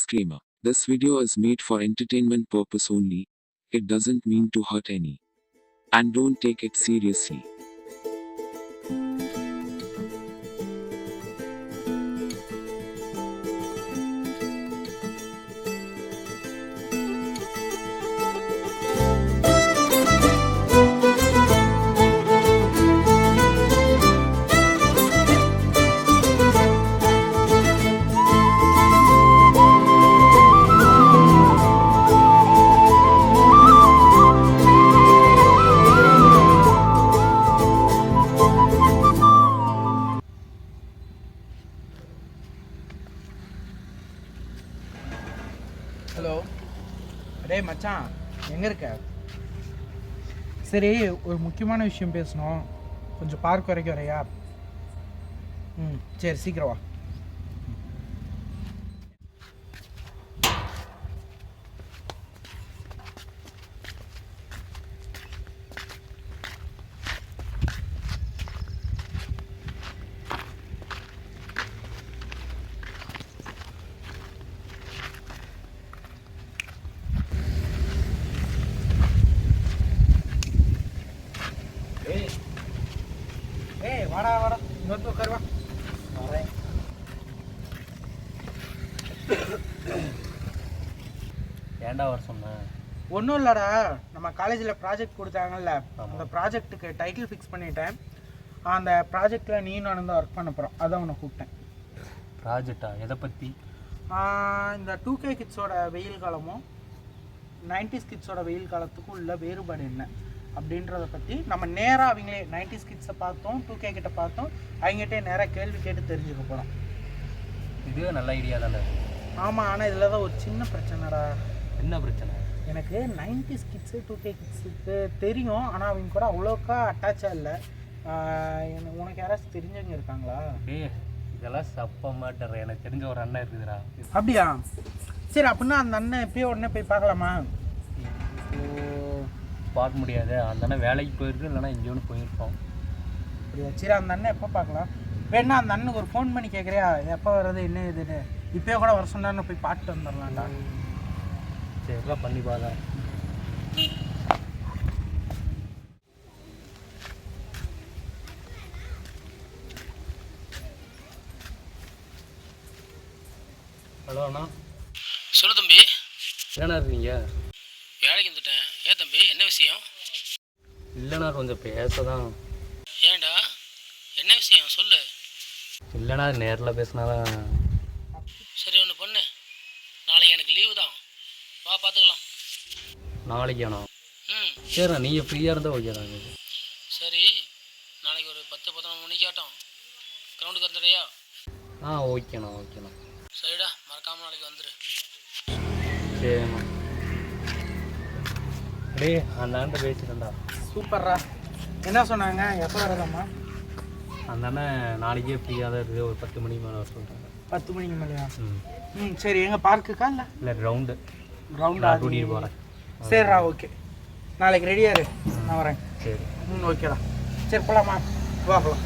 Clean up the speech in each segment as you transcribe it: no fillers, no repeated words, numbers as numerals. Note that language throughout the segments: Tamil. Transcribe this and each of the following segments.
Disclaimer. This video is made for entertainment purpose only. It doesn't mean to hurt any. And don't take it seriously. Hello அடே மச்சான் எங்கே இருக்க? சரி, ஒரு முக்கியமான விஷயம் பேசணும். கொஞ்சம் பார்க் வரைக்கும் வரையா? சரி, சீக்கிரம் வா. வாடா வாடா, இங்கே வந்து உட்காருவா. வரேன். ஏன்டா வர சொன்னேன்? ஒன்றும் இல்லைடா, நம்ம காலேஜில் ப்ராஜெக்ட் கொடுத்தாங்கல்ல, அந்த ப்ராஜெக்ட்டுக்கு டைட்டில் ஃபிக்ஸ் பண்ணிட்டேன். அந்த ப்ராஜெக்டில் நீ நானும் தான் ஒர்க் பண்ண போகிறோம், அதான் உன்னை கூப்பிட்டேன். ப்ராஜெக்டா? எதை பற்றி? இந்த 2K கிட்ஸோட வெயில் காலமும் 90s கிட்ஸோட வெயில் காலத்துக்கும் உள்ள வேறுபாடு என்ன அப்படின்றத பற்றி நம்ம நேராக அவங்களே 90s கிட்ஸை பார்த்தோம், 2K கிட்ட பார்த்தோம், அவங்ககிட்டே நேராக கேள்வி கேட்டு தெரிஞ்சுக்க போகிறோம். இதுவே நல்ல ஐடியா தானே? ஆமாம், ஆனால் இதில் தான் ஒரு சின்ன பிரச்சனைடா. என்ன பிரச்சனை? எனக்கு 90s கிட்ஸு 2K கிட்ஸுக்கு தெரியும், ஆனால் அவங்க கூட அவ்வளோக்கா அட்டாச்சாக இல்லை. உனக்கு யாராச்சும் தெரிஞ்சவங்க இருக்காங்களா? இதெல்லாம் சப்ப மாட்டேற. எனக்கு தெரிஞ்ச ஒரு அண்ணன் இருக்குதுடா. அப்படியா? சரி, அப்படின்னா அந்த அண்ணன் இப்போயே உடனே போய் பார்க்கலாமா? பார்க்க முடியாது, அந்த அண்ணன் வேலைக்கு போயிருக்கு, இல்லைன்னா இங்கே ஒன்று போயிருக்கோம். அப்படியா? சரி, அந்த அண்ணன் எப்போ பார்க்கலாம்? வேணா அந்த அண்ணனுக்கு ஒரு ஃபோன் பண்ணி கேட்குறியா எப்போ வர்றது என்ன இதுன்னு? இப்போயே கூட வர சொன்னான்னு போய் பார்த்துட்டு வந்துடலாம்டா. சரிலாம் பண்ணி பார்த்தா. ஹலோ அண்ணா. சொல்லு தம்பி. என்னண்ணா இருக்கீங்க? வேலைக்கு வந்துட்டேன். ஏன் தம்பி, என்ன விஷயம்? இல்லைண்ணா, கொஞ்சம் பேசதான். ஏன்டா, என்ன விஷயம் சொல்லு. இல்லைண்ணா, நேரில் பேசினாதான். சரி, ஒன்று பண்ணு, நாளைக்கு எனக்கு லீவு தான், வா பார்த்துக்கலாம். நாளைக்காண்ணா? சரிண்ணா, நீங்கள் ஃப்ரீயாக இருந்தால் ஓகே தாங்க. சரி, நாளைக்கு ஒரு 10-11 மணிக்கு ஆட்டம் கிரவுண்டுக்கு வந்துடுறியா? ஓகேண்ணா ஓகேண்ணா. சரிடா, மறக்காமல் நாளைக்கு வந்துடு. சரிண்ணா. அப்படியே அந்த அண்ணன் பேசிட்டேன்டா. சூப்பர்ரா. என்ன சொன்னாங்க, எப்போ வரதாம்மா? அந்த அண்ணன் நாளைக்கே ஃப்ரீயாக தான் இருக்குது, ஒரு 10 மணிக்கு மேலே வர சொல்கிறாங்க. 10 மணிக்கு மேலேயா? சரி, எங்கள் பார்க்குக்கா இல்லை ரவுண்டு கூட்டிகிட்டு போகிறேன். சரிடா, ஓகே, நாளைக்கு ரெடியாக இரு, நான் வரேன். சரி. ஓகேடா. சரி, போகலாமா? வா போகலாம்.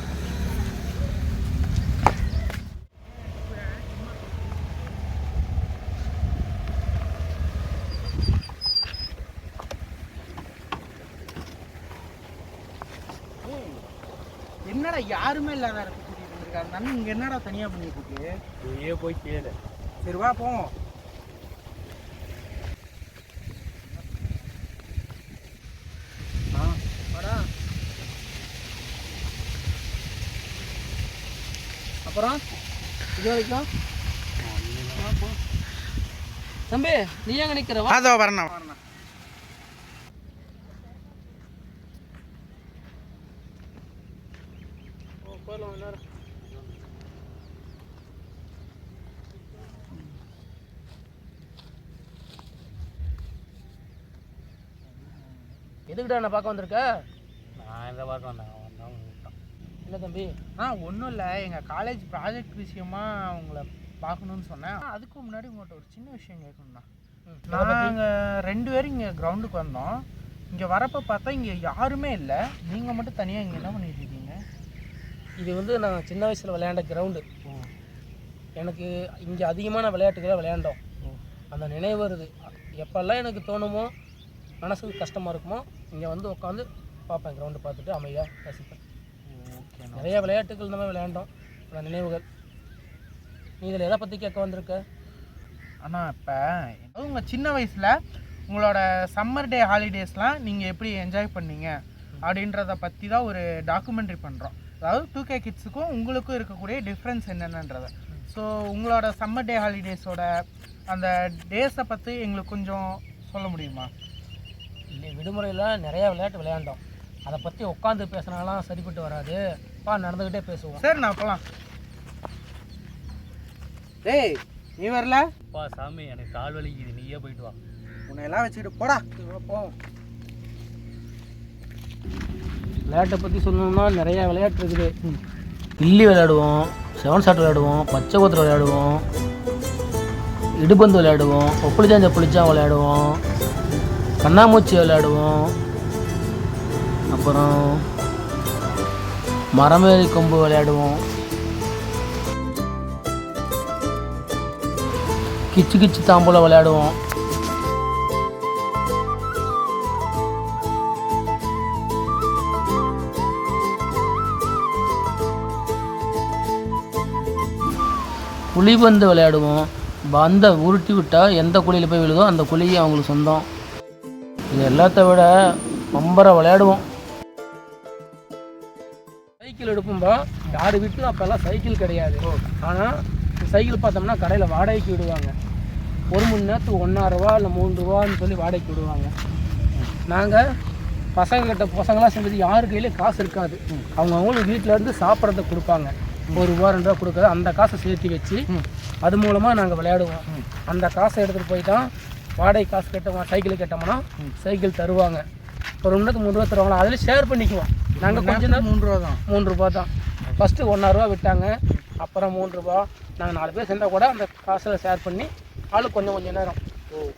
என்னடா யாருமே இல்லாத இடத்துக்கு கூட்டிகிட்டு வந்துருக்காரு அந்த அண்ணன். இங்கே என்னடா தனியாக பண்ணிட்டு இருக்கு? நீயே போய் கேளு. சரி, வா போவோம். வாடா. அப்புறம் இது வரைக்கும் தம்பி, நீ எங்கே நிற்கிறவா? அதோ வரணும். எதுக்கிட்ட என்ன பார்க்க வந்திருக்க? நான் எந்த பார்க்க வந்தேன், என்ன தம்பி? ஒன்றும் இல்லை, எங்கள் காலேஜ் ப்ராஜெக்ட் விஷயமா உங்களை பார்க்கணுன்னு சொன்னேன். அதுக்கு முன்னாடி உங்கள்கிட்ட ஒரு சின்ன விஷயம் கேட்கணும்ண்ணா. நாங்கள் 2 பேரும் இங்கே கிரவுண்டுக்கு வந்தோம். இங்கே வரப்போ பார்த்தா இங்கே யாருமே இல்லை, நீங்கள் மட்டும் தனியாக இங்கே என்ன பண்ணிட்டு இருக்கீங்க? இது வந்து நான் சின்ன வயசில் விளையாண்ட கிரவுண்டு. எனக்கு இங்கே அதிகமான விளையாட்டுகளை விளையாண்டோம். அந்த நினைவு வருது. எப்போல்லாம் எனக்கு தோணுமோ மனசுக்கு கஷ்டமாக இருக்குமோ இங்கே வந்து உட்காந்து பார்ப்பேன், கிரவுண்டு பார்த்துட்டு அமைதியாக ரசிப்பேன். நிறைய விளையாட்டுகள் இந்த மாதிரி விளையாண்டோம், அந்த நினைவுகள். நீ இதில் எதை பற்றி கேட்க வந்திருக்க? ஆனால் இப்போ உங்கள் சின்ன வயசில் உங்களோட சம்மர் டே ஹாலிடேஸ்லாம் நீங்கள் எப்படி என்ஜாய் பண்ணீங்க அப்படின்றத பற்றி தான் ஒரு டாக்குமெண்ட்ரி பண்ணுறோம். அதாவது 2K கிட்ஸுக்கும் உங்களுக்கும் இருக்கக்கூடிய டிஃப்ரென்ஸ் என்னென்னன்றதை. ஸோ உங்களோட சம்மர் டே ஹாலிடேஸோட அந்த டேஸை பற்றி எங்களுக்கு கொஞ்சம் சொல்ல முடியுமா? இல்லை, விடுமுறையில் நிறையா விளையாட்டு விளையாண்டோம். அதை பற்றி உட்காந்து பேசினாலாம் சரிப்பட்டு வராது. நடந்துக்கிட்டே பேசுவோம். சரி, நான் போகலாம். டேய், நீ வரல? அப்பா சாமி, எனக்கு கால் வலிக்குது, நீயே போயிட்டு வா. உன்னை எல்லாம் வச்சுக்கிட்டு போடா. போவோம். விளையாட்டை பற்றி சொல்லணும்னா நிறையா விளையாட்டு இருக்குது. கில்லி விளையாடுவோம், 7 ஷாட் விளையாடுவோம், பச்சை கோத்திரம் விளையாடுவோம், இடுபந்து விளையாடுவோம், ஒப்புளிச்சா விளையாடுவோம், கண்ணாமூச்சி விளையாடுவோம், அப்புறம் மரமேறி கொம்பு விளையாடுவோம், கிச்சு கிச்சு தாம்பூல விளையாடுவோம். புலிபந்து விளையாடுவோம். பந்தை உருட்டி விட்டால் எந்த குழியில் போய் விழுதோ அந்த குழியை அவங்களுக்கு சொந்தம். இது எல்லாத்த விட பம்பரை விளையாடுவோம். சைக்கிள் எடுப்போம்பா. யார் வீட்டிலும் அப்போல்லாம் சைக்கிள் கிடையாது. ஆனால் சைக்கிள் பார்த்தோம்னா கடையில் வாடகைக்கு விடுவாங்க. 1 மணி நேரத்துக்கு 1.5 ரூபா இல்லை 3 ரூபான்னு சொல்லி வாடகைக்கு விடுவாங்க. நாங்கள் பசங்களாம் சேர்ந்து யாரு கையிலே காசு இருக்காது. அவங்களுக்கு வீட்டிலேருந்து சாப்பிட்றத கொடுப்பாங்க. 1 ரூபா 2 ரூபா கொடுக்காது. அந்த காசை சேர்த்து வச்சு அது மூலமாக நாங்கள் விளையாடுவோம். அந்த காசை எடுத்துகிட்டு போய் தான் வாடகை காசு கேட்டோம், சைக்கிள் கேட்டோம்னா சைக்கிள் தருவாங்க. ஒரு 1 3 ரூபா தருவாங்க. அதில் ஷேர் பண்ணிக்குவோம். நாங்கள் கொஞ்சம் 3 ரூபா தான் 3 ரூபா தான் ஃபஸ்ட்டு 1.5 ரூபா விட்டாங்க. அப்புறம் 3 ரூபா. நாங்கள் 4 பேர் சேர்ந்தால் கூட அந்த காசில் ஷேர் பண்ணி ஆளுக்கு கொஞ்சம் நேரம்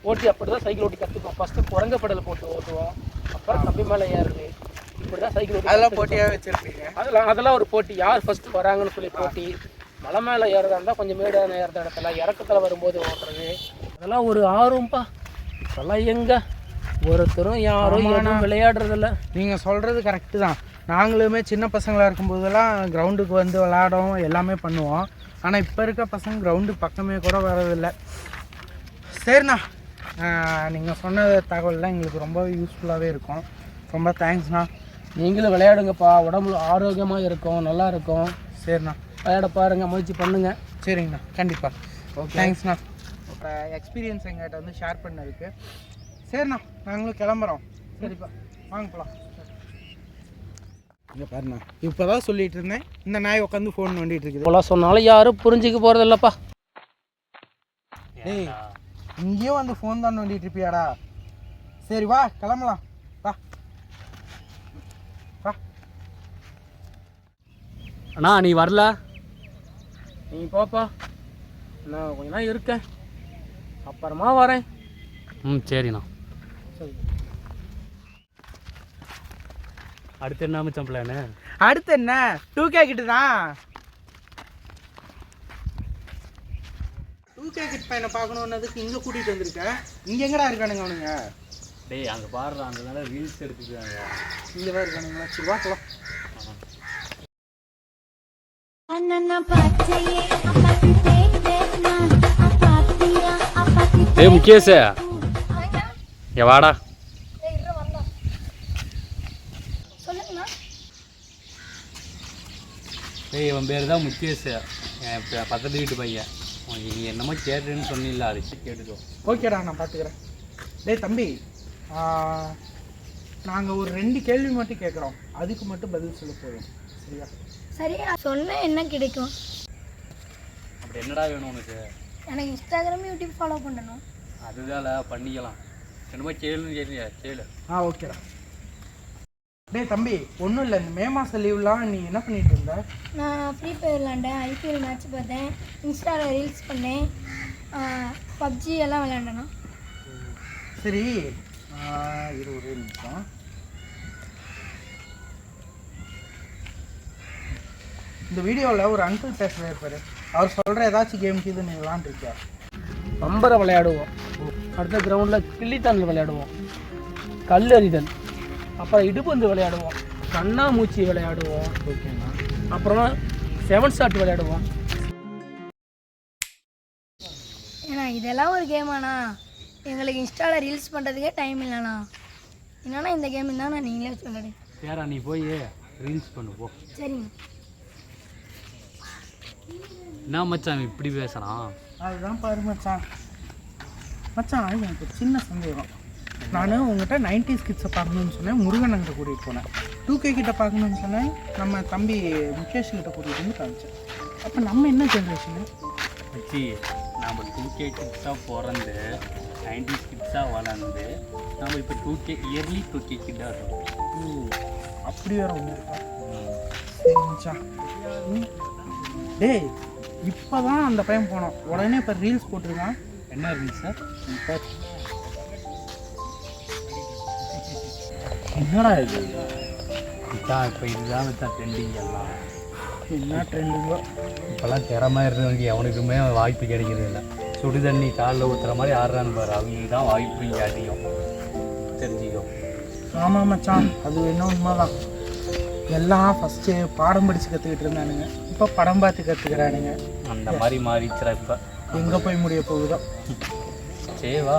ஓட்டி அப்படி தான் சைக்கிள் ஓட்டி கற்றுப்போம். ஃபஸ்ட்டு குரங்க பெடல் போட்டு ஓட்டுவோம், அப்புறம் கம்பி மேலே ஏறுது. இப்படி தான் சைக்கிள் ஓட்டி. அதெல்லாம் போட்டியாக வச்சுருப்பீங்க? அதெல்லாம் ஒரு போட்டி. யார் ஃபஸ்ட்டு வராங்கன்னு சொல்லி போட்டி. மலை மேலே ஏறதா இருந்தால் கொஞ்சம் மேடான ஏறுற இடத்துல இறக்கத்தில் வரும்போது ஓட்டுறது, அதெல்லாம் ஒரு ஆர்வம்ப்பா. இப்போல்லாம் எங்கே ஒருத்தரும் யாரும் எதுவும் விளையாடுறதில்ல. நீங்கள் சொல்கிறது கரெக்டு தான். நாங்களுமே சின்ன பசங்களாக இருக்கும்போதெல்லாம் கிரவுண்டுக்கு வந்து விளையாடுவோம், எல்லாமே பண்ணுவோம். ஆனால் இப்போ இருக்க பசங்க கிரவுண்டு பக்கமே கூட வரதில்லை. சரிண்ணா, நீங்கள் சொன்ன தகவல்லாம் எங்களுக்கு ரொம்ப யூஸ்ஃபுல்லாகவே இருக்கும். ரொம்ப தேங்க்ஸ்ண்ணா. நீங்களும் விளையாடுங்கப்பா, உடம்புல ஆரோக்கியமாக இருக்கும், நல்லா இருக்கும். சரிண்ணா, விளையாட பாருங்கள், முயற்சி பண்ணுங்கள். சரிங்கண்ணா, கண்டிப்பாக. ஓகே, தேங்க்ஸ்ண்ணா. எக்ஸ்பீரியன்ஸ் எங்கள்கிட்ட வந்து ஷேர் பண்ணதுக்கு. சரிண்ணா, நாங்களும் கிளம்புறோம். சரிப்பா, வாங்க போகலாம். இங்கே பாருண்ணா, இப்போ தான் சொல்லிகிட்டு இருந்தேன், இந்த நாய் உட்காந்து ஃபோன் நோண்டிகிட்டு இருக்குது. இப்போலாம் சொன்னாலும் யாரும் புரிஞ்சிக்க போகிறது இல்லைப்பா. டேய், இங்கேயும் வந்து ஃபோன் தான் நோண்டிகிட்டு இருப்பியாடா? சரி வா, கிளம்பலாம். வா வா. அண்ணா நீ வரல? நீ போப்பா, நான் கொஞ்ச நாள் இருக்கேன், அப்புறமா வரேன். சரிண்ணா. சரி, அடுத்து என்ன அமைச்சம் பிளானு? அடுத்து என்ன, 2K கிட்ட தான். 2K கிட் பையனை பார்க்கணுன்னதுக்கு இங்கே கூட்டிகிட்டு வந்திருக்கேன். இங்கே எங்கடா இருக்கானுங்க அவனுங்க? டேய் அங்கே பாடுறான், அங்கே ரீல்ஸ் எடுத்துக்கிறாங்க. இங்கே தான் இருக்கானுங்களா? சரி வா போலாம். டேய் முகேஷ், இங்கே வாடா. டேய் இவன் பேர் தான் முகேஷ், என் பக்கத்து வீட்டு பையன். நீ என்னமோ கேட்டுன்னு சொன்னில்ல, அதுக்கு கேட்டுக்கோ. ஓகேடா, நான் பார்த்துக்கிறேன். டேய் தம்பி, நாங்கள் ஒரு 2 கேள்வி மட்டும் கேட்குறோம், அதுக்கு மட்டும் பதில் சொல்ல போதும். சரியா? சரி, சொன்னேன். என்ன கிடைக்கும்? அப்படி என்னடா வேணும் உனக்கு? எனக்கு இன்ஸ்டாகிராம் யூடியூப் ஃபாலோ பண்ணணும். அதுதான் பண்ணிக்கலாம். என்னமோ கேளுன்னு கேட்குறியா? கேளு. ஓகேடா. டேய் தம்பி, ஒன்றும் இல்லை, இந்த மே மாதம் லீவ்லாம் நீ என்ன பண்ணிட்டு இருந்த? நான் ஃப்ரீ ஃபயர் விளாண்டேன், IPL மேட்ச் பார்த்தேன், இன்ஸ்டாவில் ரீல்ஸ் பண்ணேன், பப்ஜி எல்லாம் விளையாண்டேண்ணா. சரி, ஒரே நிமிஷம். இந்த வீடியோவில் ஒரு அங்கிள் பேசுகிற இருப்பார். அவர் சொல்கிற ஏதாச்சும் கேமுக்கு இது நீ விளாண்டுருக்கியா? பம்பரை விளையாடுவோம். அடுத்த கிரவுண்டில் கிள்ளித்தாண்டல் விளையாடுவோம், கல் எறிதல், அப்புறம் இடுபந்து விளையாடுவோம், கண்ணாமூச்சி விளையாடுவோம். ஓகேண்ணா. அப்புறம் 7 ஷாட் விளையாடுவோம். ஏன்னா இதெல்லாம் ஒரு கேமாண்ணா? எங்களுக்கு இன்ஸ்டாவில் ரீல்ஸ் பண்ணுறதுக்கே டைம் இல்லைண்ணா. என்னன்னா இந்த கேம் இருந்தால் நான் நீங்களே சொல்லுங்க. சேரா நீ போய் ரீல்ஸ் பண்ணு போ. சரிங்க. என்ன மச்சான் இப்படி பேசுகிறான்? அதுதான் பாரு மச்சான். மச்சான் எனக்கு ஒரு சின்ன சந்தேகம். நான் உங்கள்கிட்ட 90s கிட்ஸை பார்க்கணுன்னு சொன்னேன், முருகன் அங்கே கூட்டிகிட்டு போனேன். 2K கிட்ட பார்க்கணுன்னு சொன்னேன், நம்ம தம்பி முகேஷ் கிட்ட கூட்டிகிட்டு வந்து காமிச்சேன். அப்போ நம்ம என்ன ஜென்ரேஷனு? வச்சு நம்ம 2K கிட்ஸாக பிறந்து 90s கிட்ஸாக வளர்ந்து நம்ம இப்போ 2K இயர்லி 2K கிட்டாக இருக்கோம். அப்படி வேற ஒன்று இருக்கா? சரி மச்சான். டேய் இப்போ தான் அந்த பையன் போனோம், உடனே இப்போ ரீல்ஸ் போட்டிருக்கான். என்ன ரீல்ஸ் சார்? இப்போ என்னடா இது? இதான் இப்போ இதுதான் வச்சான் ட்ரெண்டிங் எல்லாம். என்ன ட்ரெண்டிங்கோ? இப்போல்லாம் திறமை இருந்தவங்க எவனுக்குமே வாய்ப்பு கிடைக்கிறது இல்லை. சுடு தண்ணி காலில் ஊற்றுற மாதிரி ஆடுறான்னு பாரு, அவங்களுக்கு தான் வாய்ப்பு இங்கே அதிகம். தெரிஞ்சுக்கோ. ஆமாம் மச்சான், அது என்ன உண்மைதான். எல்லாம் ஃபஸ்ட்டு பாடம் படித்து கற்றுக்கிட்டு இருந்தானுங்க, இப்போ படம் பார்த்து கற்றுக்கிறானுங்க. அந்த மாதிரி மாறிச்சுரா இப்போ. எங்கே போய் முடிய போகுதோ. சரி வா.